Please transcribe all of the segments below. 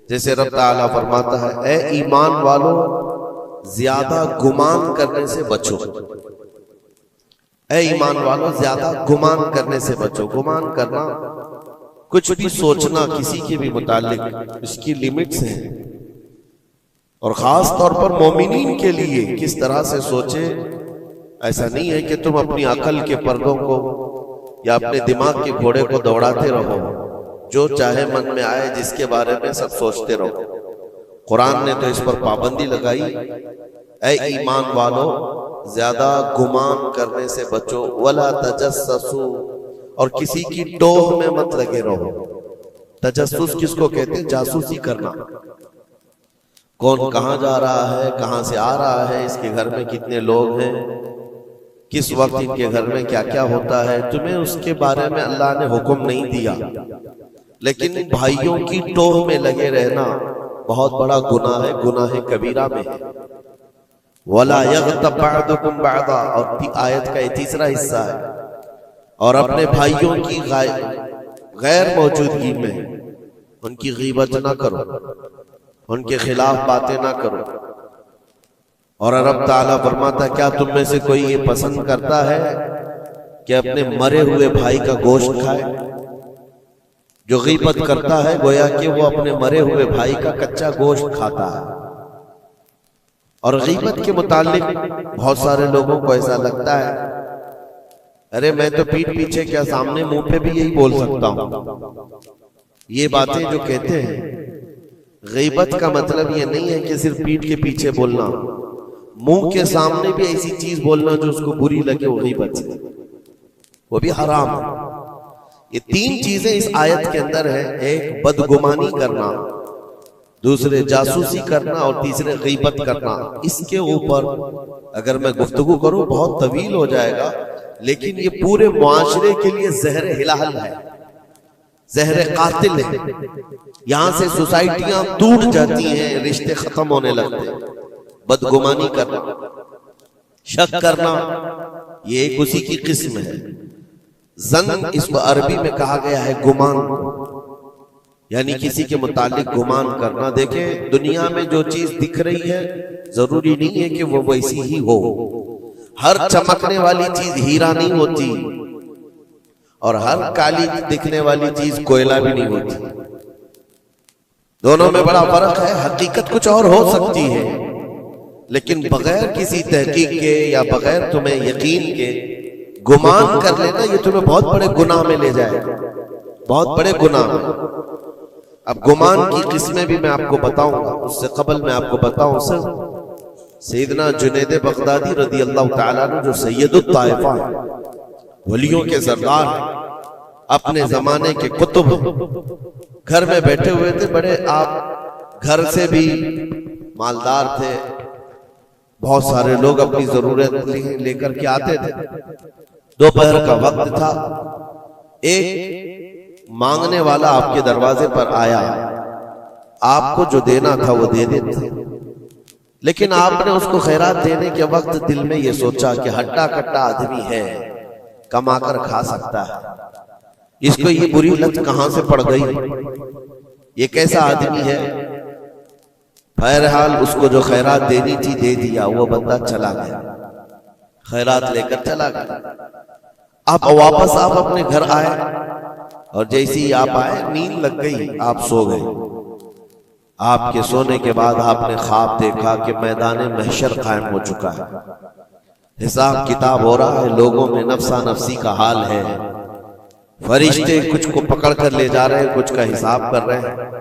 जैसे रब ताला फरमाता है, ए ईमान वालों ज्यादा गुमान करने से बचो। ए ईमान वालों ज्यादा गुमान करने से बचो। गुमान करना, कुछ भी सोचना किसी के भी मुतालिक, इसकी लिमिट्स हैं। और खास तौर पर मोमिनीन के लिए किस तरह से सोचे। ऐसा नहीं है कि तुम अपनी अकल के पर्दों को या अपने दिमाग के घोड़े को दौड़ाते रहो, जो चाहे मन में आए जिसके बारे में सब सोचते रहो। कुरान ने तो इस पर पाबंदी लगाई, ऐ ईमान वालों ज्यादा गुमान करने से बचो, वला तजस्ससु, और किसी की टोह में मत लगे रहो। तजस्सुस किसको कहते हैं? जासूसी करना। कौन कहां जा रहा है, कहां से आ रहा है, इसके घर में कितने लोग हैं, किस वक्त इनके घर में क्या क्या होता है, तुम्हें उसके बारे में अल्लाह ने हुक्म नहीं दिया। लेकिन भाइयों की टोह में लगे रहना बहुत बड़ा गुनाह है, गुनाह कबीरा में है। वला यग़्तब बअदुकुम बअदा, और आयत का ये तीसरा हिस्सा है। और अपने भाइयों की गैर मौजूदगी में उनकी गीबत ना करो, उनके खिलाफ बातें ना करो। और रब ताला फरमाता, क्या तुम में से कोई ये पसंद करता है कि अपने मरे हुए भाई का गोश्त खाए? जो गीबत करता है गोया कि वो अपने मरे हुए भाई का कच्चा गोश्त खाता है। और गीबत के मुतालिक बहुत सारे लोगों को ऐसा लगता है, अरे मैं तो पीठ पीछे क्या सामने मुंह पे भी यही बोल सकता हूं। ये बातें जो कहते हैं, गीबत का मतलब ये नहीं है कि सिर्फ पीठ के पीछे बोलना, मुंह के सामने भी ऐसी चीज बोलना जो उसको बुरी लगे, वो गीबत है, वो भी हराम है। ये तीन चीजें इस आयत के अंदर है। एक बदगुमानी करना, दूसरे जासूसी करना, और तीसरे गीबत करना। इसके ऊपर अगर मैं गुफ्तगू करूं बहुत तवील हो जाएगा, लेकिन ये पूरे मुआशरे के लिए जहर हिलाल है, जहर कातिल है। यहां से सोसाइटियां टूट जाती हैं, रिश्ते खत्म होने लगते हैं। बदगुमानी करना, शक करना, ये एक उसी की किस्म है। जन इसको अरबी में कहा गया है गुमान, यानी किसी के मुतालिक गुमान करना। देखें, दुनिया में जो चीज दिख रही है जरूरी नहीं है कि वो वैसी ही हो। हर चमकने वाली चीज हीरा नहीं होती, और हर काली दिखने वाली चीज कोयला भी नहीं होती। दोनों में बड़ा फर्क है। हकीकत कुछ और हो सकती है, लेकिन बगैर किसी तहकीक के या बगैर तुम्हें यकीन के गुमान कर लेना, ये तुम्हें बहुत बड़े गुनाह में ले जाएगा, बहुत बड़े गुनाह में। अब गुमान की किस्में भी मैं आपको बताऊंगा, उससे कबल मैं आपको बताऊं सर, सैयदना जुनैद बगदादी रदी अल्लाह ताला अन्हु, जो सैयदुत ताइफा है, वलियों के सरदार, अपने जमाने के कुतुब, घर में बैठे हुए थे। बड़े आप घर से भी मालदार थे, बहुत सारे लोग अपनी जरूरत लेकर के आते थे। दोपहर का वक्त था, एक मांगने वाला आपके दरवाजे पर आया, आपको जो देना था वो दे देते, लेकिन आपने उसको खैरात देने के वक्त दिल में ये सोचा कि हट्टा कट्टा आदमी है, कमाकर खा सकता है, इसको ये बुरी लत कहां से पड़ गई, ये कैसा आदमी है। बहरहाल उसको जो खैरात देनी थी दे दिया, वो बंदा चला गया, खैरात लेकर चला गया। अब वापस आप अपने घर आए, और जैसे ही आप आए नींद लग गई, आप सो गए। आपके सोने के बाद आपने ख्वाब देखा कि मैदान महशर कायम हो चुका है, हिसाब किताब हो रहा है, लोगों में नफसा नफसी का हाल है, फरिश्ते कुछ को पकड़ कर ले जा रहे हैं, कुछ का हिसाब कर रहे हैं।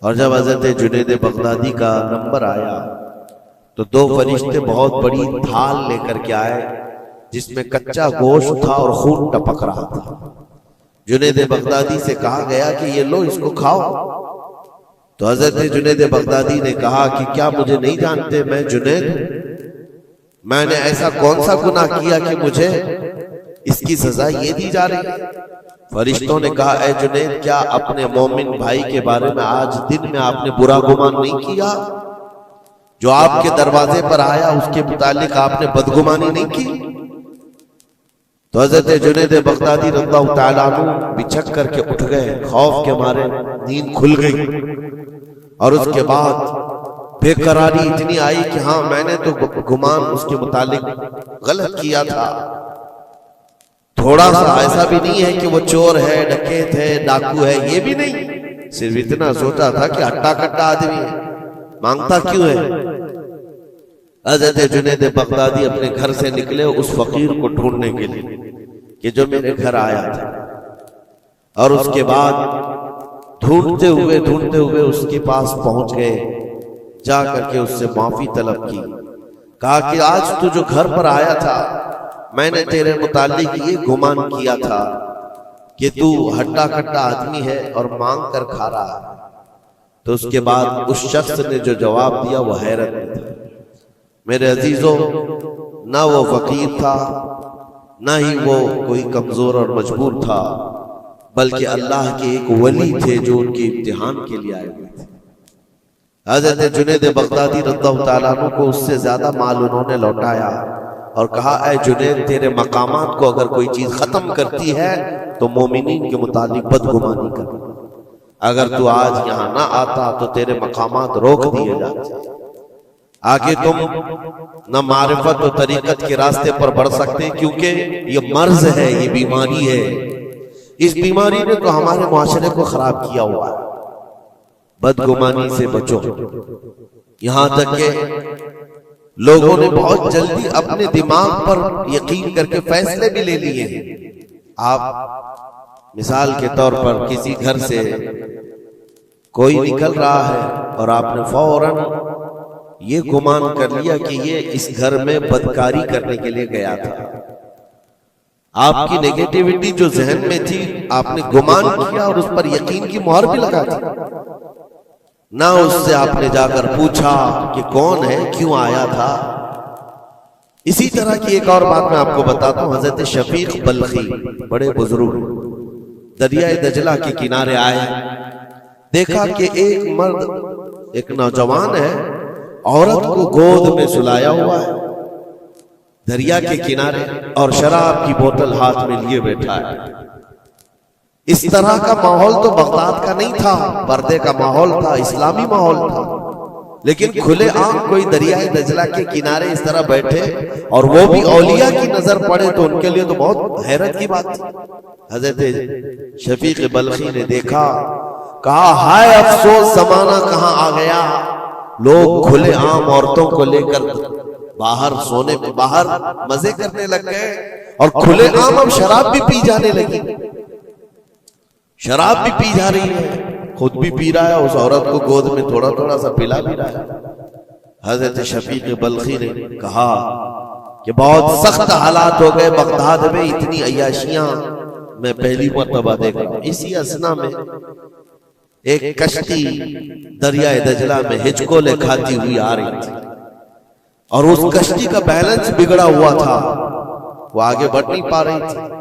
और जब हजरत जुनैद बगदादी का नंबर आया तो दो फरिश्ते बहुत बड़ी थाल लेकर के आए, जिसमें कच्चा गोश्त था और खून टपक रहा था। जुनैद बगदादी से कहा गया कि ये लो, इसको खाओ। तो हजरत जुनैद बगदादी ने कहा कि क्या मुझे नहीं जानते, मैं जुनैद, मैंने ऐसा कौन सा गुनाह किया कि मुझे इसकी सजा ये दी जा रही है। फरिश्तों ने कहा, ऐ जुनैद, क्या अपने मोमिन भाई के बारे में आज दिन में आपने बुरा गुमान नहीं किया? जो आपके दरवाजे पर आया उसके मुतालिक आपने बदगुमानी नहीं की? तो हजरत जुनैद बगदादी रज़ियल्लाहु ताला अन्हु बिछक करके उठ गए, खौफ के मारे नींद खुल गई। और उसके बाद बेकरारी इतनी आई कि हाँ मैंने तो गुमान उसके मुतालिक गलत किया था। थोड़ा सा ऐसा भी नहीं है कि वो चोर है, डकैत है, डाकू है, ये भी नहीं, सिर्फ इतना सोचा था कि हट्टा कट्टा आदमी है, मांगता क्यों है। हज़रत जुनैद बगदादी अपने घर से निकले उस फकीर को ढूंढने के लिए कि जो मेरे घर आया था, और उसके बाद ढूंढते हुए उसके पास पहुंच गए। जा करके उससे माफी तलब की, कहा कि आज तू जो घर पर आया था मैंने तेरे मुतालिक ये गुमान किया था कि तू हट्टा कट्टा आदमी है और मांग कर खा रहा है। तो उसके बाद उस शख्स ने जो जवाब दिया वो हैरत में था। मेरे अजीजों, ना वो फकीर था, ना ही वो कोई कमजोर और मजबूर था, बल्कि अल्लाह के एक वली थे जो उनके इम्तिहान के लिए आए हुए थे। हज़रत जुनैद बगदादी रज़ियल्लाहु ताला अन्हु को उससे ज्यादा माल उन्होंने लौटाया और कहा, ऐ जुनैद, तेरे मकामात को अगर कोई चीज खत्म करती है तो मोमिनीन के मुतालिक बदगुमानी कर। अगर तू आज यहाँ ना आता तो तेरे मकामात रोक दिए जाते, आगे तुम न मारिफत और तरीकत के रास्ते पर बढ़ सकते, क्योंकि ये मर्ज है, ये बीमारी है। इस बीमारी ने तो हमारे मुआशरे को खराब किया हुआ है। बदगुमानी से बचो। यहां तक के लोगों ने बहुत जल्दी अपने दिमाग पर यकीन करके फैसले भी ले लिए हैं। आप मिसाल के तौर पर किसी घर से कोई निकल रहा है और आपने फौरन ये गुमान कर लिया कि ये इस घर में बदकारी करने के लिए गया था। आपकी नेगेटिविटी जो जहन में थी आपने गुमान किया और उस पर यकीन की मोहर भी लगा दी। ना उससे आपने जाकर पूछा कि कौन है, क्यों आया था। इसी तरह की एक और बात मैं आपको बताता हूं। हजरत शफीक बल्खी बड़े बुजुर्ग दरिया दजला के किनारे आए, देखा कि एक मर्द, एक नौजवान है, औरत को गोद में सुलाया हुआ है दरिया के किनारे और शराब की बोतल हाथ में लिए बैठा है। इस तरह का माहौल तो बगदाद का नहीं था, पर्दे का माहौल था, इस्लामी माहौल था, लेकिन खुले आम कोई दरिया दजला के किनारे इस तरह बैठे और वो भी औलिया की नजर पड़े तो उनके लिए तो बहुत हैरत की बात थी। हजरत शफीक बल्खी ने देखा, कहा, हाय अफसोस, जमाना कहां आ गया। लोग खुले आम औरतों को लेकर बाहर सोने में बाहर मजे करने लग गए और खुले आम अब शराब भी पी जाने लगी। शराब भी पी जा रही है, खुद भी पी रहा है, उस औरत को गोद में थोड़ा थोड़ा सा पिला भी रहा है। हजरत शफीक बल्खी ने कहा कि बहुत सख्त हालात हो गए बगदाद में, इतनी अय्याशियां मैं पहली मर्तबा देख रहा हूं। इसी असना में एक कश्ती दरिया दजला में हिचकोले खाती हुई आ रही थी और उस कश्ती का बैलेंस बिगड़ा हुआ था, वो आगे बढ़ नहीं पा रही थी।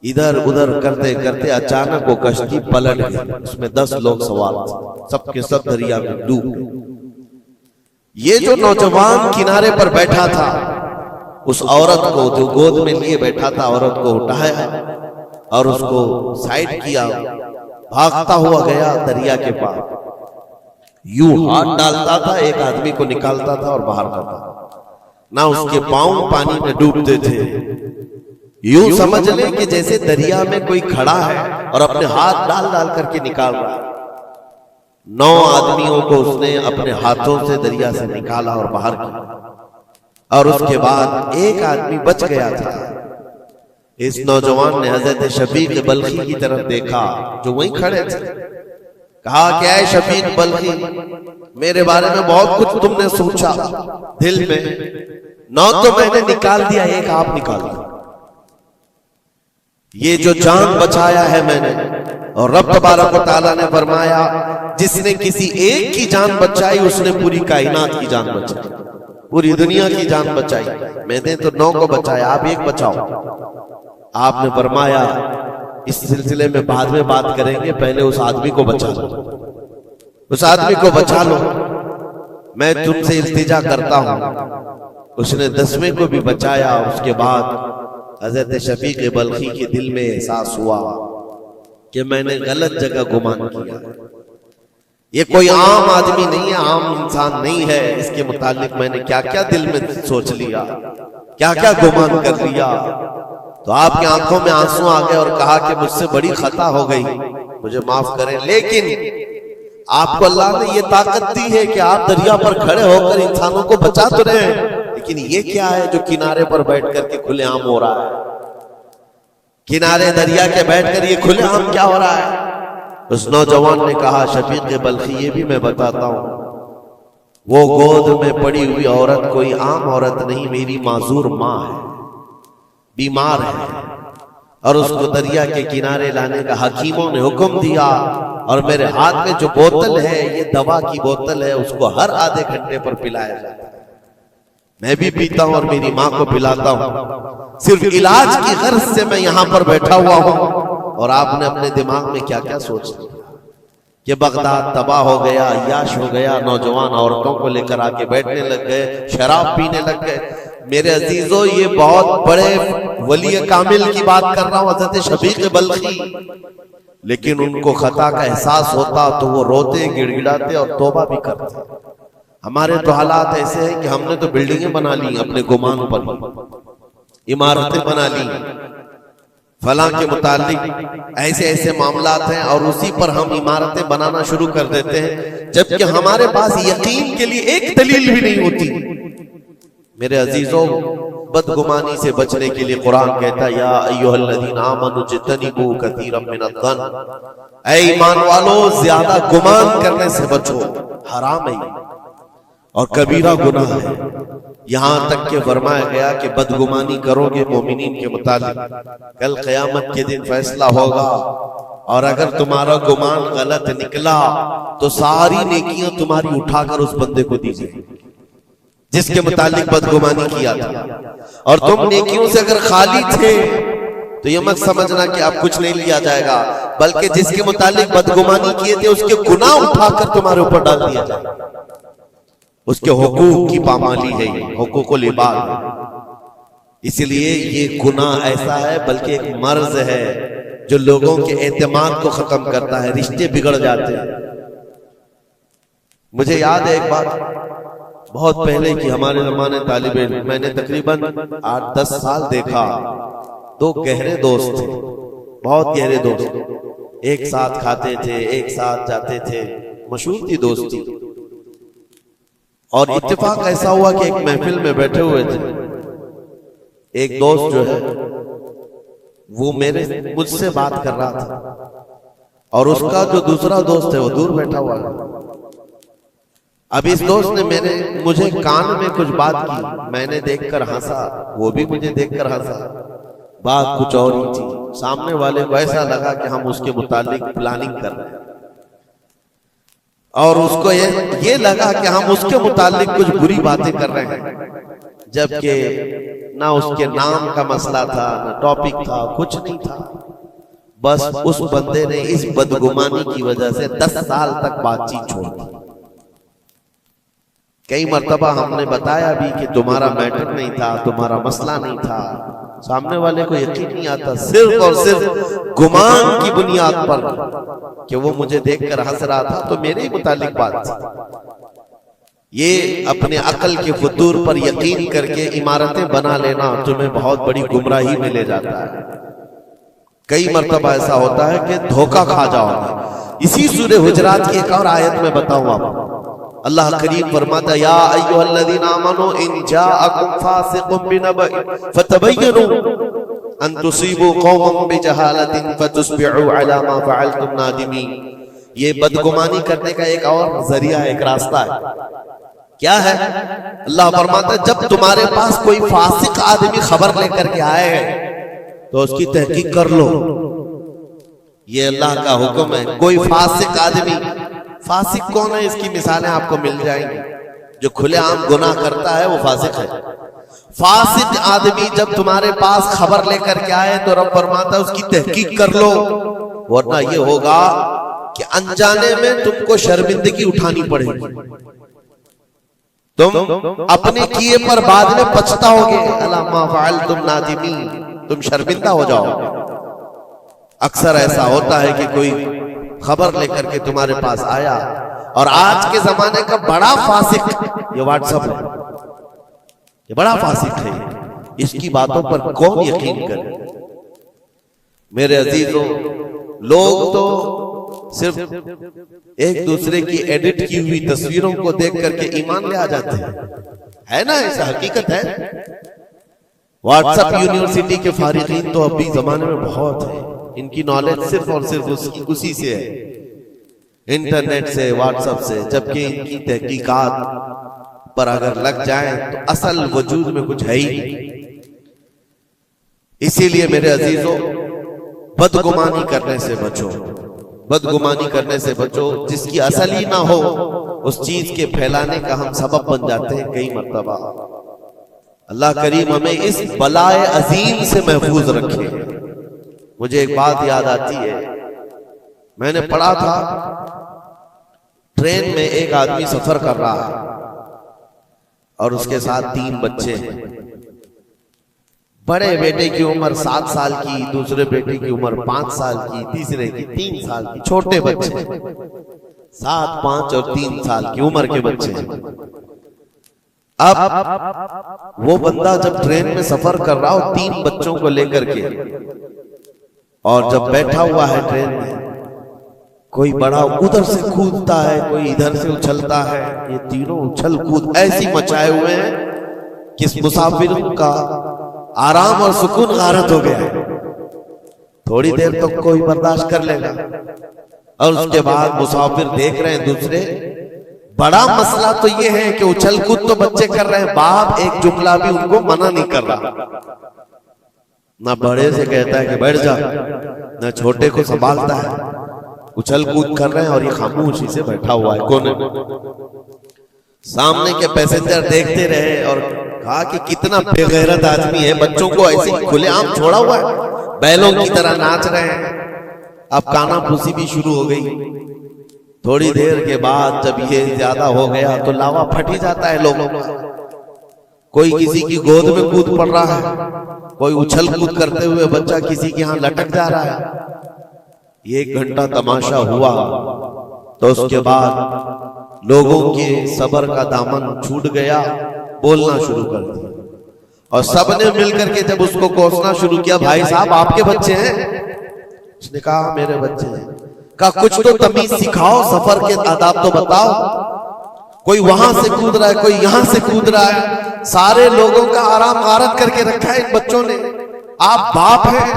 इधर उधर करते करते अचानक वो कश्ती पलट गई, उसमें 10 लोग सवार थे, सबके सब दरिया में डूब गए। ये जो नौजवान किनारे पर बैठा था, उस औरत को जो गोद में लिए बैठा था, औरत को उठाया और उसको साइड किया, भागता हुआ गया दरिया के पार। यूं हाथ डालता था, एक आदमी को निकालता था और बाहर करता, ना उसके पांव पानी में डूबते थे। यूं समझ ले कि जैसे दरिया में कोई खड़ा है और अपने हाथ डाल डाल करके निकाल रहा है। 9 आदमियों को उसने अपने हाथों से दरिया से निकाला और बाहर किया और उसके बाद एक आदमी बच गया था। इस नौजवान ने हजरत शफीक बल्खी की तरफ देखा जो वहीं खड़े थे, कहा, क्या है शफीक बल्खी, मेरे बारे में बहुत कुछ तुमने सोचा दिल में, 9 तो मैंने निकाल दिया, एक आप निकाल दिया। ये जो जान बचाया है मैंने, और रब तबारक व तआला ने फरमाया जिसने किसी एक की जान बचाई उसने पूरी कायनात की जान बचाई, पूरी दुनिया की जान बचाई। मैंने तो 9 को बचाया, आप एक बचाओ। आपने फरमाया इस सिलसिले में बाद में बात करेंगे, पहले उस आदमी को बचा लो, उस आदमी को बचा लो, मैं तुमसे इल्तिजा करता हूं। उसने 10वें को भी बचाया। उसके बाद हजरत शफीक बल्खी के दिल में एहसास हुआ कि मैंने गलत जगह गुमान किया। ये कोई आम आदमी नहीं है, आम इंसान नहीं है। इसके मुतालिक मैंने क्या क्या दिल में सोच लिया, क्या क्या गुमान कर लिया। तो आपकी आंखों में आंसू आ गए और कहा कि मुझसे बड़ी खता हो गई, मुझे माफ करें। लेकिन आपको अल्लाह ने ये ताकत दी है कि आप दरिया पर खड़े होकर इंसानों को बचा तो रहे हैं, लेकिन ये क्या है जो किनारे पर बैठ करके खुलेआम हो रहा है? किनारे दरिया के बैठकर ये खुलेआम क्या हो रहा है? उस नौजवान ने कहा, शफीक बल्खी, ये भी मैं बताता हूं, वो गोद में पड़ी हुई औरत कोई आम औरत नहीं, मेरी माजूर माँ है, बीमार है, और उसको दरिया के किनारे लाने का हकीमों ने हुक्म दिया। और मेरे हाथ में जो बोतल है ये दवा की बोतल है, उसको हर आधे घंटे पर पिलाया जाता है। मैं भी पीता हूं और मेरी माँ को पिलाता हूं। सिर्फ इलाज की गर्ज से मैं यहां पर बैठा हुआ हूं। और आपने अपने दिमाग में क्या क्या सोच लिया कि बगदाद तबाह हो गया, अय्याश हो गया, नौजवान औरतों को लेकर आके बैठने लग गए, शराब पीने लग गए। मेरे अजीजों, ये बहुत बड़े वली कामिल की बात कर रहा हूं, हज़रत शफीक बल्खी। लेकिन उनको खता का एहसास होता तो वो रोते, गिड़गिड़ाते और तौबा भी करते। हमारे तो हालात ऐसे हैं कि हमने तो बिल्डिंगें बना ली अपने गुमान पर, इमारतें बना ली, फलां के मुतालिक ऐसे ऐसे मामलात हैं, और उसी पर हम इमारतें बनाना शुरू कर देते हैं, जबकि हमारे पास यकीन के लिए एक दलील भी नहीं होती। मेरे अजीजों, बदगुमानी से बचने के लिए कुरान कहता है, या अय्युहल्लज़ीना आमनू इज्तनिबू कसीरम मिनज़्ज़न, ऐ ईमान वालों, ज्यादा गुमान करने से बचो, हराम है और कबीरा गुनाह है। यहां तक के फरमाया गया कि बदगुमानी करोगे मोमिनीन के मुतालिक, कल क़यामत के दिन फैसला होगा, और अगर तुम्हारा गुमान गलत निकला तो सारी नेकियां तुम्हारी उठाकर उस बंदे को दी जाएगी जिसके मुतालिक बदगुमानी किया था। और तुम नेकियों से अगर खाली थे तो ये मत समझना कि अब कुछ नहीं लिया जाएगा, बल्कि जिसके मुतालिक बदगुमानी किए थे उसके गुनाह उठाकर तुम्हारे ऊपर डाल दिया जाएगा। उसके हुकूक की पामाली है, हुकूकुल इबाद। इसलिए ये गुनाह ऐसा है, बल्कि एक मर्ज है जो लोगों के एतमाद को खत्म करता है, रिश्ते बिगड़ जाते हैं। मुझे याद है एक बात बहुत पहले की, हमारे जमाने तालिब इल्म, मैंने तकरीबन 8-10 साल देखा, दो गहरे दोस्त थे, बहुत गहरे दोस्त, एक साथ खाते थे, एक साथ जाते थे, मशहूर थी दोस्ती। और इत्तेफाक ऐसा हुआ कि एक महफिल में बैठे हुए थे, एक दोस्त जो है वो मुझसे बात कर रहा था, और उसका जो दूसरा दोस्त है वो दूर बैठा हुआ है। अब इस दोस्त ने मुझे कान में कुछ बात की, मैंने देखकर हंसा, वो भी मुझे देखकर हंसा, बात कुछ और ही थी। सामने वाले को ऐसा लगा कि हम उसके मुतालिक प्लानिंग कर रहे हैं, और उसको ये लगा कि हम उसके मुतालिक कुछ बुरी बातें कर रहे हैं, जबकि ना उसके नाम का मसला था, ना टॉपिक था, कुछ नहीं था। बस उस बंदे ने इस बदगुमानी की वजह से 10 साल तक बातचीत छोड़ दी। कई मर्तबा हमने बताया भी कि तुम्हारा मैटर नहीं था, तुम्हारा मसला नहीं था, सामने वाले को यकीन नहीं आता, सिर्फ और सिर्फ गुमान की बुनियाद पर कि वो मुझे देखकर हंस रहा था तो मेरे ही मुतालिक बात थी। ये अपने अकल के फतूर पर यकीन करके इमारतें बना लेना तुम्हें बहुत बड़ी गुमराही में ले जाता है। कई मर्तबा ऐसा होता है कि धोखा खा जाओगे। इसी सूरह हुजरात की एक और आयत में बताऊं आपको, अल्लाह करीम फरमाता, या अय्युहल्लज़ीना आमनू इन जाअकुम फासिकुम बिनबइन फतबय्यनु अन तुसीबू कौमन बिजहालतिन फतुस्बिहू अला मा फअलतुम नादिमीन। ये बदगुमानी करने का एक और जरिया है, एक रास्ता है। क्या है? अल्लाह फरमाता, जब तुम्हारे पास कोई फासिक आदमी खबर लेकर के आए तो उसकी तहकीक कर लो। ये अल्लाह का हुक्म है। कोई फासिक आदमी, फासिक कौन है इसकी मिसालें आपको मिल जाएंगी। जो खुलेआम गुनाह करता है वो फासिक है। फासिक आदमी जब तुम्हारे पास खबर लेकर के आए तो रब फरमाता उसकी तहकीक कर लो, वरना ये होगा कि अनजाने में तुमको शर्मिंदगी उठानी पड़ेगी, तुम अपने किए पर बाद में पछताओगे। अला मा फअलतुम नादिमीन, तुम शर्मिंदा हो जाओगे। अक्सर ऐसा होता है कि कोई खबर लेकर के तुम्हारे पास आया और आज के जमाने का बड़ा फासिक ये व्हाट्सएप है, ये बड़ा फासिक है। इसकी बातों पर कौन यकीन करे? मेरे अजीजों, लोग तो सिर्फ एक दूसरे की एडिट की हुई तस्वीरों को देख करके ईमान ले आ जाते हैं, है ना? ऐसा हकीकत है। व्हाट्सएप यूनिवर्सिटी के फारिगीन तो अभी जमाने में बहुत है, इनकी नॉलेज सिर्फ और सिर्फ उसी से है, इंटरनेट से, व्हाट्सएप से। जबकि इनकी तहकीकात पर अगर लग जाए तो असल वजूद में कुछ है ही नहीं। इसीलिए मेरे अजीजों, बदगुमानी करने से बचो, बदगुमानी करने से बचो। जिसकी असल ही ना हो उस चीज के फैलाने का हम सबब बन जाते हैं कई मर्तबा। अल्लाह करीम हमें इस बलाए अजीम से महफूज रखे। मुझे एक बात याद आती है, मैंने पढ़ा था ट्रेन में एक आदमी सफर कर रहा है और उसके साथ 3 बच्चे हैं। बड़े बेटे की उम्र 7 साल की, दूसरे बेटे की उम्र 5 साल की, तीसरे की 3 साल की। छोटे बच्चे, 7, 5 और 3 साल की उम्र के बच्चे हैं। अब वो बंदा जब ट्रेन में सफर कर रहा हो 3 बच्चों को लेकर के, और जब बैठा हुआ है ट्रेन में, कोई बड़ा उधर से कूदता है, कोई इधर से उछलता है। ये तीनों उछल कूद ऐसी मचाए हुए हैं कि इस मुसाफिर का आराम और सुकून गारत हो गया है। थोड़ी देर तो कोई बर्दाश्त कर लेगा, और उसके बाद मुसाफिर देख रहे हैं दूसरे। बड़ा मसला तो ये है कि उछल कूद तो बच्चे कर रहे हैं, बाप एक जुमला भी उनको मना नहीं कर रहा। ना बड़े से कहता है कि बैठ जा, ना छोटे को संभालता है। उछल कूद कर रहे हैं और ये खामोशी से बैठा हुआ है कोने में। सामने के पैसेंजर देखते रहे और कहा कि कितना बेगैरत आदमी है, बच्चों को ऐसे ही खुलेआम छोड़ा हुआ है, बैलों की तरह नाच रहे हैं। अब कानाफूसी भी शुरू हो गई। थोड़ी देर के बाद जब ये ज्यादा हो गया तो लावा फट ही जाता है लोगों का। कोई किसी की गोद में कूद पड़ रहा है, कोई उछल कूद करते हुए बच्चा किसी के यहाँ लटक जा रहा है। ये 1 घंटा तमाशा हुआ तो उसके बाद लोगों के सब्र का दामन छूट गया, बोलना शुरू कर दिया। और सबने मिलकर के जब उसको कोसना शुरू किया, भाई साहब आपके बच्चे हैं? उसने कहा मेरे बच्चे हैं। कहा कुछ तो तमीज सिखाओ, सफर के आदाब तो बताओ। कोई वहां से कूद रहा है, कोई यहां से कूद रहा है, सारे लोगों का आराम गारत करके रखा है इन बच्चों ने। आप बाप हैं,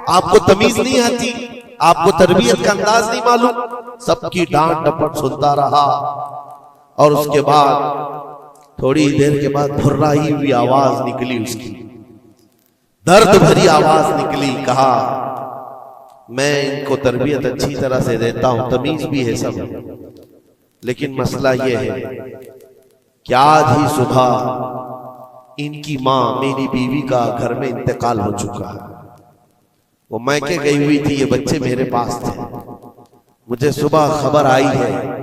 आपको तमीज नहीं आती, आपको तरबियत का अंदाज नहीं मालूम। सबकी डांट डपट सुनता रहा और उसके बाद थोड़ी देर के बाद भुर्राई हुई आवाज निकली, उसकी दर्द भरी आवाज निकली। कहा मैं इनको तरबियत अच्छी तरह से देता हूं, तमीज भी है सब, लेकिन मसला यह है कि आज ही सुबह इनकी माँ मेरी बीवी का घर में इंतकाल हो चुका है। वो मैके गई हुई थी, ये बच्चे मेरे पास थे। मुझे सुबह खबर आई है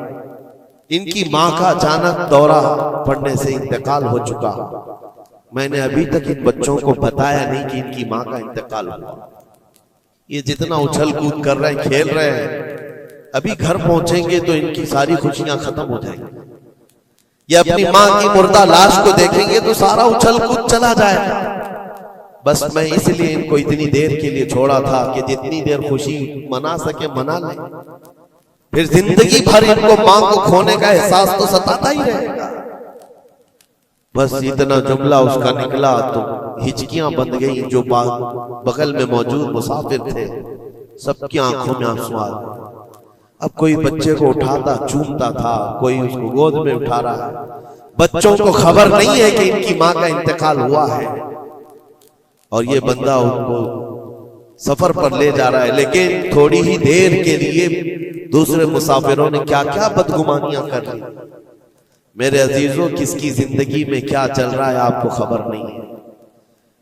इनकी माँ का अचानक दौरा पड़ने से इंतकाल हो चुका। मैंने अभी तक इन बच्चों को बताया नहीं कि इनकी माँ का इंतकाल हुआ। ये जितना उछल कूद कर रहे हैं, खेल रहे हैं, अभी घर पहुंचेंगे तो इनकी सारी खुशियां खत्म हो जाएंगी। ये अपनी माँ की मुर्दा लाश को देखेंगे तो सारा उछल कूद चला जाएगा। बस मैं इसलिए इनको इतनी देर के लिए छोड़ा था कि जितनी देर खुशी मना सके मना ले, फिर जिंदगी भर इनको मां को खोने का एहसास तो सताता ही रहेगा। बस इतना जुमला उसका निकला तो हिचकियां बंद गई। जो बगल में मौजूद मुसाफिर थे सबकी आंखों में आंसू आ गए। अब कोई बच्चे को उठाता चूमता था, कोई उसको गोद में उठा रहा है। बच्चों को खबर नहीं है कि इनकी मां का इंतकाल हुआ है और ये बंदा उनको सफर पर ले जा रहा है। लेकिन थोड़ी ही देर के लिए दूसरे मुसाफिरों ने क्या क्या बदगुमानियां कर ली। मेरे अजीजों, किसकी जिंदगी में क्या चल रहा है आपको खबर नहीं है।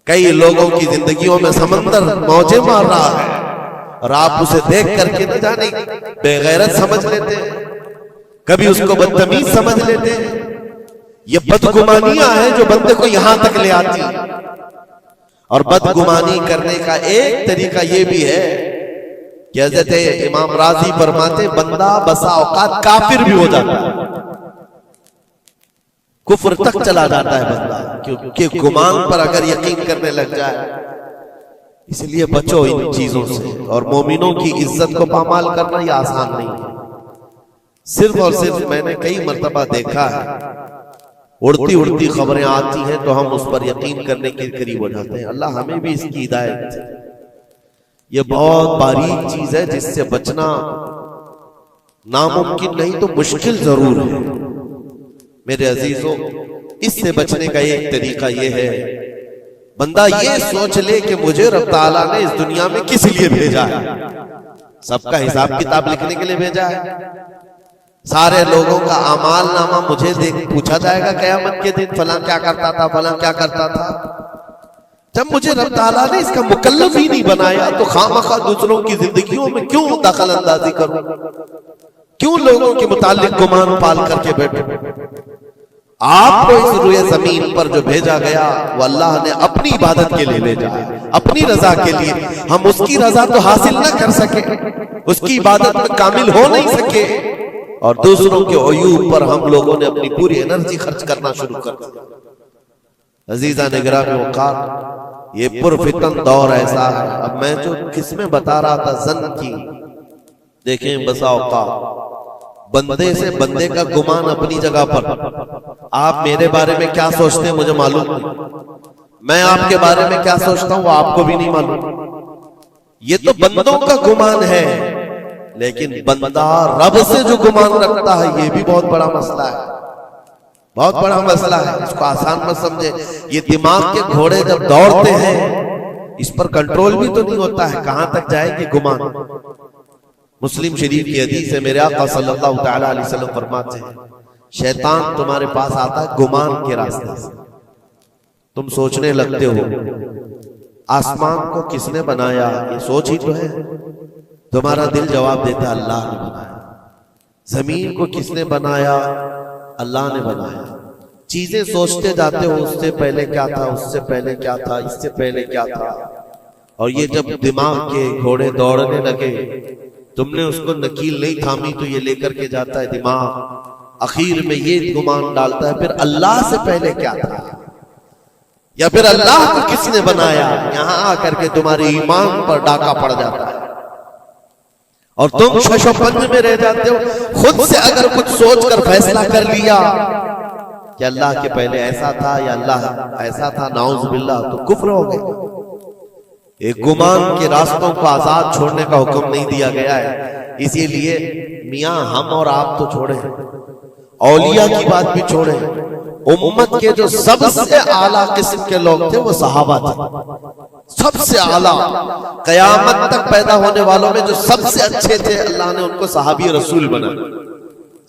कई लोगों की जिंदगियों में समंदर मौजें मार रहा है और आप उसे देख करके न जाने बेगैरत समझ लेते हैं, कभी उसको बदतमीज समझ लेते हैं। ये बदगुमानियां हैं जो बंदे को यहां तक ले आती है। और बदगुमानी करने का एक तरीका यह भी है कि हज़रत इमाम राजी फरमाते बंदा बसा औकात काफिर भी हो जाता है, कुफ्र तक चला जाता है बंदा, क्योंकि गुमान पर अगर यकीन करने लग जाए। इसलिए बचो इन चीजों से। और मोमिनों की इज्जत को पामाल करना यह आसान नहीं है। सिर्फ और सिर्फ मैंने कई मर्तबा देखा है, उड़ती उड़ती खबरें आती हैं तो हम उस पर यकीन करने के करीब हो जाते हैं। अल्लाह हमें भी इसकी हिदायत दे। यह बहुत बारीक चीज है जिससे बचना नामुमकिन नहीं तो मुश्किल जरूर है। मेरे अजीजों, इससे बचने का एक तरीका यह है, बंदा ये सोच ले कि मुझे रब ताला ने इस दुनिया में किस लिए भेजा है। सबका हिसाब किताब लिखने के लिए भेजा है। सारे लोगों का अमाल नामा मुझे देख पूछा जाएगा क़यामत के दिन, फलां क्या करता था, फलां क्या करता था। जब मुझे रब ताला ने इसका मुकल्लफ ही नहीं बनाया तो खामखा दूसरों की जिंदगियों में क्यों दखल अंदाजी करूं, क्यों लोगों के मुतालिक गुमान पाल करके बैठूं। आपको इस रुए जमीन पर जो भेजा गया वो अल्लाह ने अपनी इबादत के लिए भेजा है, अपनी रजा के लिए। हम उसकी रजा तो हासिल ना कर सके, उसकी इबादत में कामिल हो नहीं सके, और दूसरों के अयूब पर हम लोगों ने अपनी पूरी एनर्जी खर्च करना शुरू कर दिया। अजीजा निगरानी औकात, ये पुरफितन दौर ऐसा है। अब मैं जो किस्में बता रहा था जन की, देखें बसा औकात बंदे से बंदे का गुमान अपनी जगह पर। आप मेरे बारे में क्या सोचते हैं मुझे मालूम नहीं, मैं आपके बारे में क्या सोचता हूं वो आपको भी नहीं मालूम। ये तो बंदों का गुमान है, लेकिन बंदा रब से जो गुमान रखता है ये भी बहुत बड़ा मसला है, बहुत बड़ा मसला है। इसको आसान मत समझे। ये दिमाग के घोड़े जब दौड़ते हैं इस पर कंट्रोल भी तो नहीं होता है, कहां तक जाएंगे गुमान। मुस्लिम शरीफ की हदीस है, मेरे आका सल्लल्लाहु तआला अलैहि वसल्लम फरमाते हैं, शैतान तुम्हारे पास आता है गुमान के रास्ते से। तुम सोचने लगते हो आसमान को किसने बनाया, ये सोच ही तो है। तुम्हारा दिल जवाब देता है अल्लाह ने बनाया। जमीन को किसने बनाया, अल्लाह ने बनाया। चीजें सोचते जाते हो उससे पहले क्या था, उससे पहले क्या था, इससे पहले क्या था। और ये जब दिमाग के घोड़े दौड़ने लगे, तुमने उसको नकील नहीं थामी तो ये लेकर के जाता है दिमाग। आखिर में ये गुमान डालता है फिर अल्लाह से पहले क्या था, या फिर अल्लाह को किसने बनाया। यहां आकर के तुम्हारे ईमान पर डाका पड़ जाता है और तुम शशोपंज में रह जाते हो। खुद से अगर कुछ सोचकर फैसला कर लिया कि अल्लाह के पहले ऐसा था या अल्लाह ऐसा था, नाउज़ बिल्लाह, तो कुफ्र हो गया। एक गुमान के रास्तों को आजाद छोड़ने का हुक्म नहीं दिया गया है। इसीलिए मियां हम और आप तो छोड़े, औलिया की बात भी छोड़े, उम्मत के जो सबसे आला किस्म के लोग थे वो सहाबा थे। सबसे आला, कयामत तक पैदा होने वालों में जो सबसे अच्छे थे अल्लाह ने उनको सहाबी रसूल बनाया।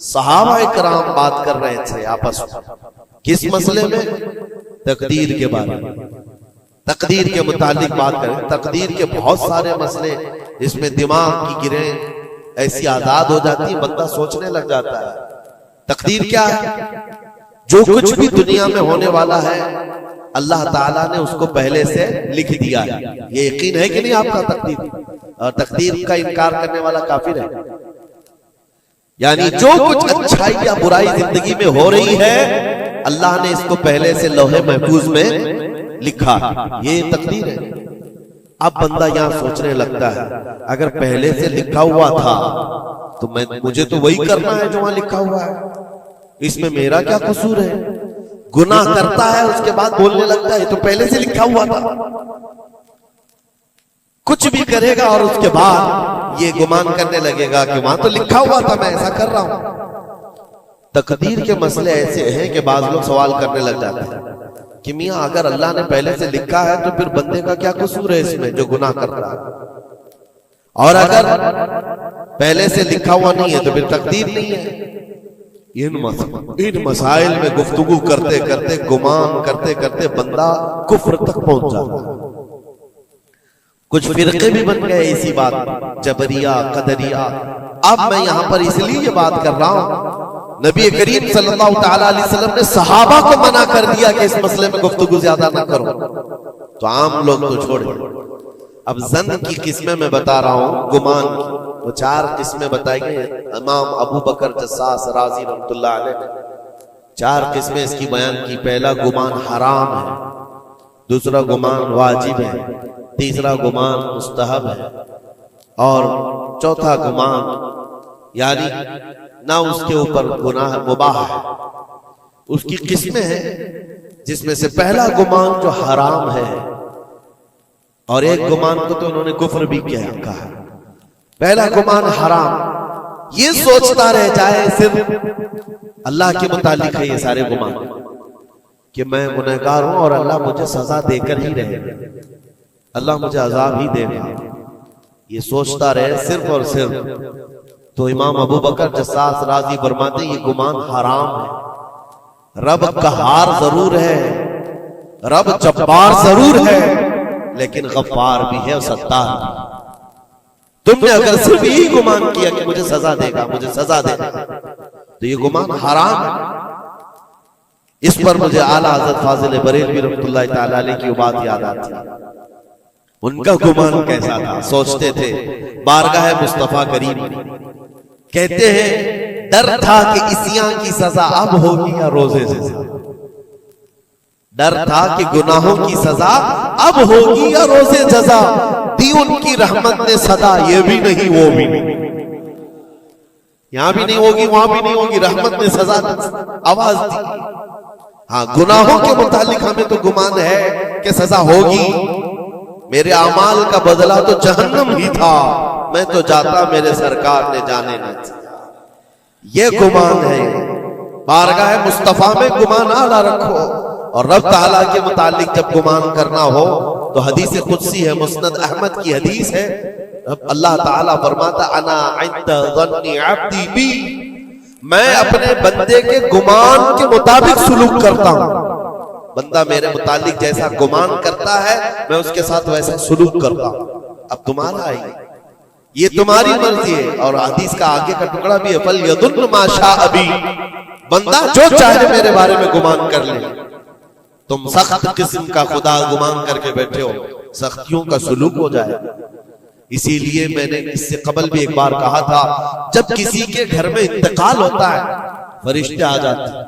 सहाबा इकराम बात कर रहे थे आपस में किस मसले में, तकदीर के बारे में, तकदीर के मुतालिक बात करें। तकदीर के बहुत सारे मसले जिसमें दिमाग की गिरें ऐसी आजाद हो जाती है, बंदा सोचने लग जाता है। तकदीर क्या है, जो कुछ भी दुनिया में होने वाला है अल्लाह ताला ने उसको पहले से लिख दिया है। ये यकीन है कि नहीं आपका तकदीर? और तकदीर का इनकार करने वाला काफिर है। यानी जो कुछ अच्छाई या बुराई जिंदगी में हो रही है अल्लाह ने इसको पहले से लौहे महफूज में लिखा, ये तकदीर है। अब बंदा यहां सोचने लगता है अगर पहले से लिखा हुआ था तो मुझे तो वही करना है जो वहां लिखा हुआ है, इसमें मेरा क्या कसूर है। गुनाह करता है उसके बाद बोलने लगता है तो पहले से लिखा हुआ था। कुछ भी करेगा और उसके बाद ये गुमान करने लगेगा कि वहां तो लिखा हुआ था, मैं ऐसा कर रहा हूं। तकदीर के मसले ऐसे हैं कि बाज लोग सवाल करने लग जाते हैं कि मियां अगर अल्लाह ने पहले से लिखा है तो फिर बंदे का क्या कसूर है इसमें जो गुनाह कर रहा है, और अगर पहले से लिखा हुआ नहीं है तो फिर तकदीर नहीं है। इन मसाइल में गुफ्तगू करते करते, गुमान करते करते बंदा कुफ्र तक पहुंच जाता है। कुछ फिरके भी बन गए इसी बात, जबरिया, कदरिया। अब मैं यहां पर इसलिए ये बात कर रहा हूं, नबी करीम सल्लल्लाहु तआला अलैहि वसल्लम ने सहाबा को मना कर दिया कि इस मसले में गुफ्तगू ज्यादा ना करो, तो आम लोग तो छोड़े। अब जन की किस्में मैं बता रहा हूं, गुमान की वो 4 किस्में बताई गई। इमाम अबू बकर जस्सास राजी रहमतुल्लाह अलैह ने 4 किस्में इसकी बयान की। पहला गुमान हराम है, दूसरा गुमान वाजिब है, तीसरा गुमान मुस्तहब है, और चौथा गुमान यानी ना उसके ऊपर गुनाह मुबाह है। उसकी किस्में हैं जिसमें से पहला गुमान जो हराम है, और एक गुमान को तो उन्होंने कुफ्र भी कहा है। पहला गुमान हराम, ये सोचता रह जाए सिर्फ अल्लाह के मुतालिक है ये सारे गुमान कि मैं गुनहगार हूं और अल्लाह मुझे सजा देकर ही रहेगा, अल्लाह मुझे अजाब ही देगा, ये सोचता रहे सिर्फ और सिर्फ। तो इमाम अबू बकर जस्सास राजी फरमाते ये गुमान हराम है। रब कहार जरूर है, रब जब्बार जरूर है, लेकिन गफ्फार भी है और सत्तार भी। तुमने अगर सिर्फ यही गुमान किया कि मुझे सजा देगा, मुझे सजा देगा, तो ये गुमान हराम है। इस पर मुझे आला हज़रत फाजिल बरेलवी रहमतुल्लाह तआला अलैह की बात याद आती है। उनका गुमान कैसा था? सोचते थे बारगाह मुस्तफा करीम, कहते हैं डर था कि इसियां की सजा अब होगी या रोजे से सजा। डर था कि गुनाहों की सजा अब होगी या रोजे जजा। दी उनकी रहमत ने सदा, ये भी नहीं वो भी नहीं, यहां भी नहीं होगी वहां भी नहीं होगी, रहमत ने सजा आवाज दी। हाँ, गुनाहों के मुतालिक हमें तो गुमान है कि सजा होगी। मेरे अमाल का बदला तो जहन्नम ही था, मैं तो जाता मेरे सरकार ने जाने न दिया। ये गुमान है। बारगाह मुस्तफा में गुमान आला रखो, और रब ताला के मुतालिक जब गुमान करना हो तो हदीस कुदसी है, मुस्नद अहमद की हदीस है। अल्लाह ताला फरमाता अना इंद ज़न्नी अब्दी बी, मैं अपने बंदे के गुमान के मुताबिक सुलूक करता हूं। बंदा मेरे मुतालिक जैसा गुमान करता है मैं उसके साथ वैसा सुलूक करता हूं। अब तुम्हारा है, ये तुम्हारी मर्जी है। और हदीस का आगे का टुकड़ा भी है, फल यदुन मा शाअ बी, बंदा जो चाहे मेरे बारे में गुमान कर ले। तुम सख्त किस्म का खुदा गुमान करके बैठे हो, सख्तियों का सुलूक हो जाए। इसीलिए मैंने इससे कबल भी एक बार कहा था, जब किसी के घर में इंतकाल होता है, फरिश्ते आ जाते हैं,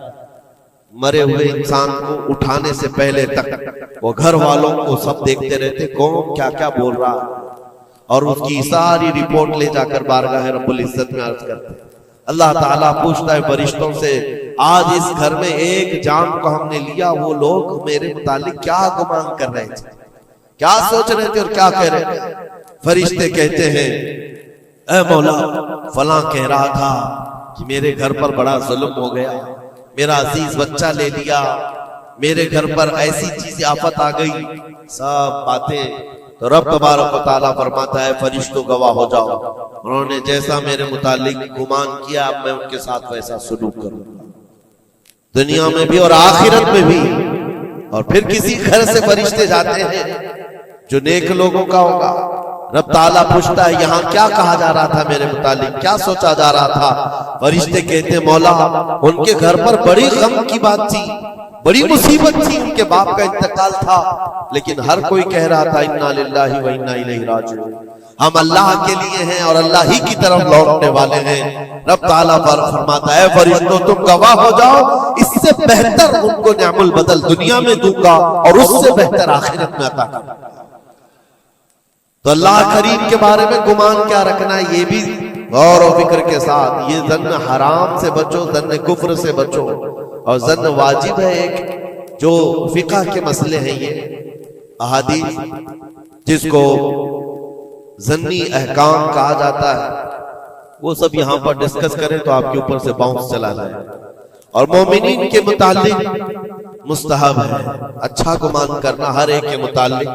मरे हुए इंसान को उठाने से पहले तक वो घर वालों को सब देखते रहते, कौन क्या क्या बोल रहा है, और उसकी सारी रिपोर्ट ले जाकर बारगाह रब्बुल इज्जत में अर्ज करते हैं। अल्लाह ताला पूछता है फरिश्तों से, आज इस घर में एक जान को हमने लिया, वो लोग मेरे मुतालिक क्या गुमान कर रहे थे, क्या सोच रहे थे और क्या कह रहे थे? फरिश्ते कहते हैं, ऐ मौला फलां कह रहा था कि मेरे घर पर बड़ा जुल्म हो गया, मेरा अजीज बच्चा ले लिया, मेरे घर पर ऐसी चीजें आफत आ गई, सब बातें। तो रब तबारक व तआला फरमाता है फरिश्तों गवाह हो जाओ, उन्होंने जैसा मेरे मुतालिक गुमान किया अब मैं उनके साथ वैसा सुलूक करूंगा, दुनिया में भी और आखिरत में भी। और फिर किसी घर से फरिश्ते जाते हैं जो नेक लोगों का होगा, रब ताला पूछता है यहाँ क्या कहा जा रहा था मेरे मुतालिक, क्या सोचा जा रहा था? फरिश्ते कहते हैं मौला उनके घर पर बड़ी गम की बात थी, बड़ी मुसीबत थी, उनके बाप का इंतकाल था, लेकिन हर कोई कह रहा था इन्ना लिल्लाहि व इन्ना इलैहि राजिऊन, हम अल्लाह के लिए हैं और अल्लाह ही की तरफ लौटने वाले हैं। रब ताला फरमाता है फरिश्तों तुम गवाह हो जाओ, इससे बेहतर उनको निअमुल बदल दुनिया में दूंगा और उससे बेहतर आखिरत में अता करूंगा। तो अल्लाह करीम के बारे में गुमान क्या रखना है, ये भी गौर और फिक्र के साथ। ये जन्न हराम से बचो, जन्न कुफ्र से बचो, और जन्न वाजिब है एक जो फिक़ह के मसले हैं, ये अहादीस जिसको जन्नी अहकाम कहा जाता है, वो सब यहां पर डिस्कस करें तो आपके ऊपर से बाउंस चला जाए। और मोमिनीन के मुतालिक मुस्तहब है, अच्छा गुमान करना हर एक के मुतालिक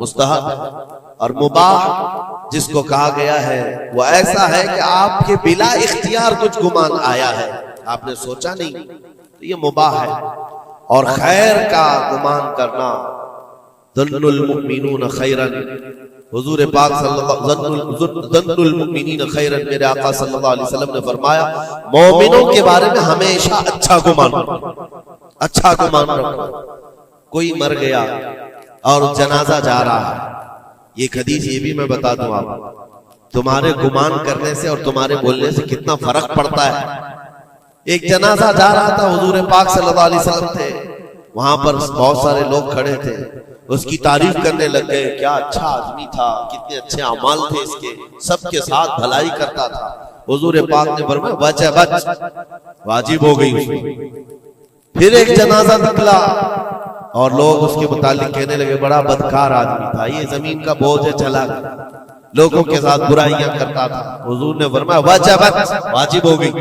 मुस्तहब है। और मुबाह जिसको कहा गया है वो ऐसा है कि आपके बिला इख्तियार कुछ गुमान आया है, आपने सोचा नहीं, तो ये मुबाह है। और खैर का गुमान करना, ज़न्नुल मुमिनून खैरन, हुजूर पाक ज़न्नुल मुमिनीन खैरन, मेरे आका सल्लल्लाहु अलैहि वसल्लम ने फरमाया मोमिनों के बारे में हमेशा अच्छा गुमान रखो, अच्छा गुमान रखो। कोई मर गया और जनाजा जा रहा है, एक हदीस ये भी मैं बता दूं आप, तुम्हारे गुमान करने से और तुम्हारे बोलने से कितना फर्क पड़ता है। एक जनाजा जा रहा था, हुजूर पाक सल्लल्लाहु अलैहि वसल्लम थे, वहां पर बहुत सारे लोग खड़े थे, उसकी तारीफ करने लग गए, क्या अच्छा आदमी था, कितने अच्छे अमाल थे इसके, सबके साथ भलाई करता था। हुजूर पाक ने फरमाया बच, वाजिब हो गई उसमें। फिर एक जनाजा निकला और लोग उसके मुतालिक कहने लगे, बड़ा बदकार आदमी था, ये जमीन का बोझ है, चला गया, लोगों के साथ बुराइयां करता था। हुजूर ने फरमाया वाजिब हो गई।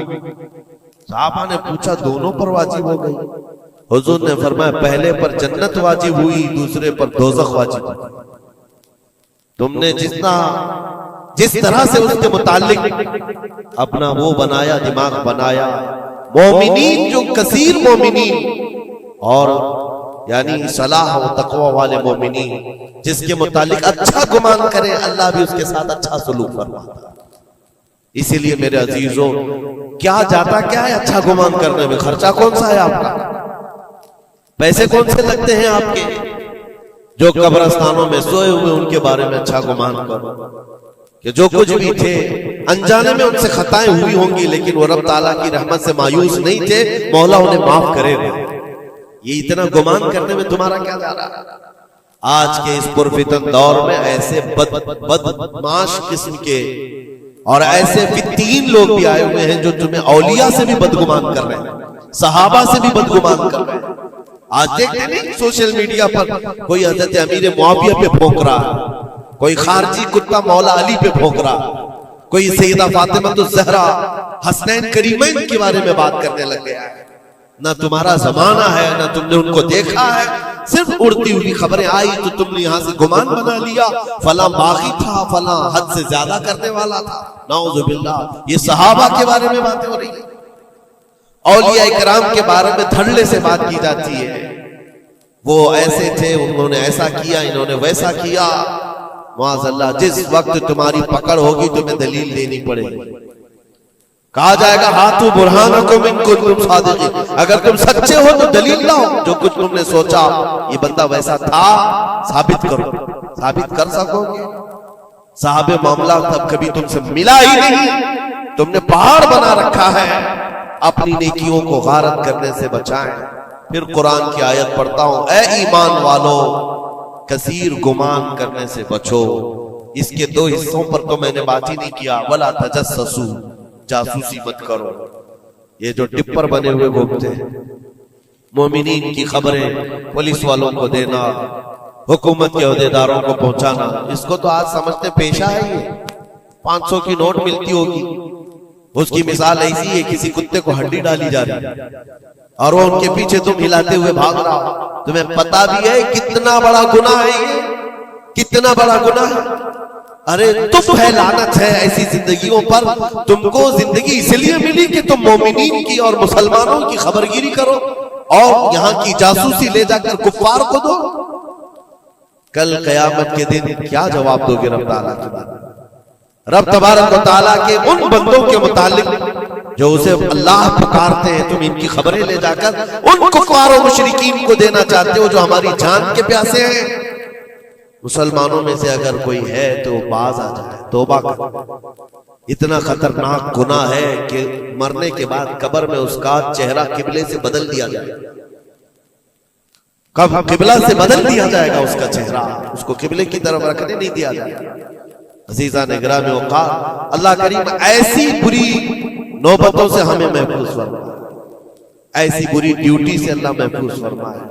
साहबा ने पूछा, दोनों पर वाजिब हो गई? हुजूर ने फरमाया, पहले पर जन्नत वाजिब हुई, दूसरे पर दोज़ख वाजिब हुई। तुमने जिस तरह से उसके मुतालिक अपना वो बनाया, दिमाग बनाया, मोमिनीन जो कसीर मोमिनीन और यानी सलाह व तकवा वाले मोमिनीन जिसके मुतालिक अच्छा गुमान करे, अल्लाह भी उसके साथ अच्छा सलूक फरमाता है। इसीलिए मेरे अजीजों, क्या जाता क्या है अच्छा गुमान करने में? खर्चा कौन सा है आपका? पैसे कौन से लगते हैं आपके? जो कब्रिस्तानों में सोए हुए उनके बारे में अच्छा गुमान करो कि जो कुछ भी थे अनजाने में उनसे खताएं हुई होंगी, लेकिन वो रब ताला की रहमत से मायूस नहीं थे, मौला उन्हें माफ करेगा। ये इतना गुमान करने में तुम्हारा क्या जा रहा है? आज के इस पुरफितन दौर में ऐसे बदमाश किस्म के और ऐसे फित्तीन लोग भी आए हुए हैं जो तुम्हें औलिया से भी बदगुमान कर रहे हैं, सहाबा से भी बदगुमान कर रहे हैं। आज देखते नहीं सोशल मीडिया पर कोई हज़रत अमीर मुआविया पे भौंक रहा है, कोई खारजी कुत्ता मौला अली पे भौंक रहा, कोई सैयदा फातिमा तो ज़हरा हसनैन करीमैन के बारे में बात करने लग गया है। ना तुम्हारा जमाना है, ना तुमने उनको देखा है, सिर्फ उड़ती हुई खबरें आई तो तुमने यहां से गुमान बना लिया, फला बागी था, फला हद से ज्यादा करने वाला था। नाउजुबिल्लाह, ये सहाबा के बारे में बातें हो रही है, औलिया इकराम के बारे में धड़ल्ले से बात की जाती है। वो ऐसे थे, उन्होंने ऐसा किया, इन्होंने वैसा किया। माज़अल्लाह, जिस वक्त तुम्हारी पकड़ होगी तुम्हें दलील देनी पड़ेगी। कहा जाएगा हाथू बुरहानकुम इन कुंतुम सादिकीन, अगर तुम सच्चे हो तो दलील लाओ, जो कुछ तुमने सोचा ये बंदा वैसा था साबित करो। साबित कर सकोगे? साहबे मामला तब कभी तुमसे मिला ही नहीं, तुमने पहाड़ बना रखा है। अपनी नेकियों को गारत करने से बचाएं। फिर कुरान की आयत पढ़ता हूं, ए ईमान वालों, कसीर गुमान करने से बचो। इसके दो हिस्सों पर तो मैंने बात ही नहीं किया। वला तजस्ससू, जासूसी मत करो। ये जो टिप्पर बने हुए घूमते हैं, मोमिनीन की खबरें पुलिस वालों को देना, हुकूमत के अहदेदारों को पहुंचाना, इसको तो आज समझते पेशा है। ये 500 की नोट मिलती होगी, उसकी मिसाल ऐसी है, किसी कुत्ते को हड्डी डाली जा रही है और वो उनके पीछे तुम हिलाते हुए भाग रहा हो। तुम्हें पता भी है कितना बड़ा गुनाह है ये, कितना बड़ा गुनाह है। अरे तुम है, लानत है ऐसी जिंदगियों पर। तुमको जिंदगी इसलिए मिली कि तुम मोमिनीन की और मुसलमानों की खबरगिरी करो और यहाँ की जासूसी ले जाकर कुफ्फार को दो। कल कयामत के दिन क्या जवाब दोगे रब ताला के बारे में? रब तबारक व तआला के उन बंदों के मुतालिक जो उसे अल्लाह पुकारते हैं, तुम इनकी खबरें ले जाकर उन कुफ्फार और मुशरिकीन को देना चाहते हो जो हमारी जान के प्यासे हैं। मुसलमानों में से अगर कोई है तो बाज आ जाए, तौबा कर। इतना खतरनाक गुनाह है कि मरने के बाद कब्र में उसका चेहरा किबले से बदल दिया जाए। कब किबला से बदल दिया जाएगा उसका चेहरा, उसको किबले की तरफ रखने नहीं दिया जाएगा। अजीजा ने ग्रामी औकात, अल्लाह करीम ऐसी बुरी नौबतों से हमें महफूज फरमाए, ऐसी बुरी ड्यूटी से अल्लाह महफूज फरमाए।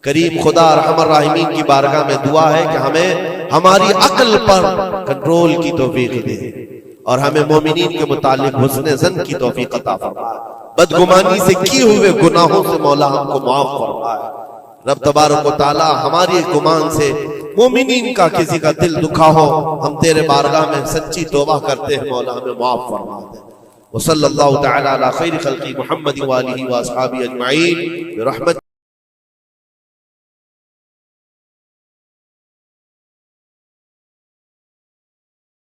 करीम खुदा रहमान राहिमीन की बारगाह में दुआ है कि हमें हमारी अक्ल पर कंट्रोल की तौफीक दे और हमें मोमिनीन के मुतालिक हुस्न ज़न की तौफीक अता फरमाए। बदगुमानी से किए हुए गुनाहों से मौला हमको माफ फरमाए। रब तबारक व तआला हमारी गुमान से मोमिनीन का किसी का दिल दुखा हो, हम तेरे बारगाह में सच्ची तौबा करते हैं, मौला हमें माफ फरमा दे। व सल्लल्लाहु तआला अला खैरि खल्क़ि मुहम्मद व आलिहि व अस्हाबिहि अजमईन बिरहमत।